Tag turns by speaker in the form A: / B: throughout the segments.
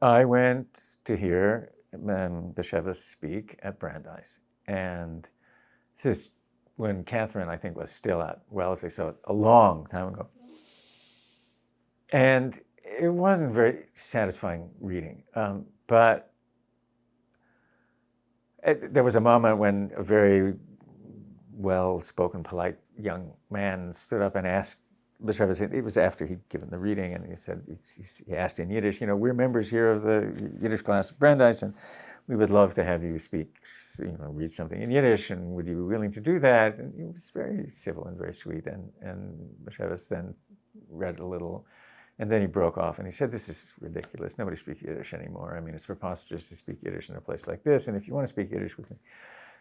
A: I went to hear Bashevis speak at Brandeis. And this is when Catherine, I think, was still at Wellesley, so a long time ago. And it wasn't very satisfying reading. But there was a moment when a very well-spoken, polite young man stood up and asked Bashevis, it was after he'd given the reading, and he said, he asked in Yiddish, we're members here of the Yiddish class at Brandeis, and we would love to have you speak, read something in Yiddish, and would you be willing to do that? And he was very civil and very sweet, and Bashevis then read a little, and then he broke off, and he said, this is ridiculous. Nobody speaks Yiddish anymore. I mean, it's preposterous to speak Yiddish in a place like this, and if you want to speak Yiddish with me,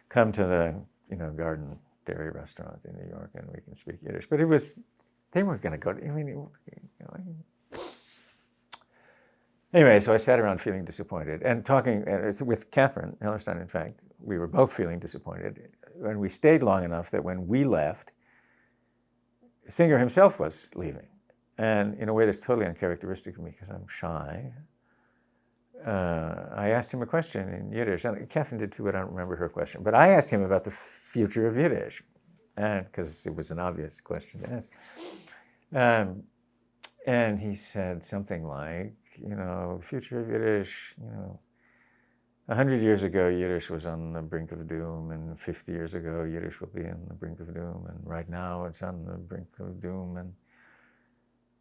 A: come to the, Garden Dairy Restaurant in New York, and we can speak Yiddish. But they weren't going to go to, Anyway, so I sat around feeling disappointed and talking with Catherine Hellerstein. In fact, we were both feeling disappointed. And we stayed long enough that when we left, Singer himself was leaving. And in a way that's totally uncharacteristic of me because I'm shy, I asked him a question in Yiddish. And Catherine did too, but I don't remember her question. But I asked him about the future of Yiddish, because it was an obvious question to ask. And he said something like, the future of Yiddish, 100 years ago, Yiddish was on the brink of doom, and 50 years ago, Yiddish will be on the brink of doom, and right now it's on the brink of doom, and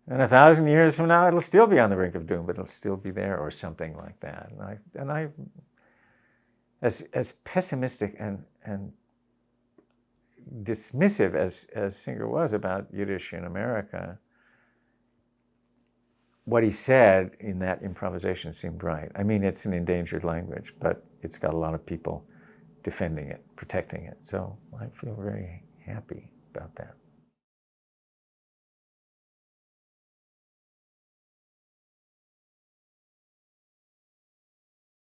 A: 1,000 years from now, it'll still be on the brink of doom, but it'll still be there, or something like that. And I as pessimistic and dismissive as Singer was about Yiddish in America, what he said in that improvisation seemed right. I mean, it's an endangered language, but it's got a lot of people defending it, protecting it. So I feel very happy about that.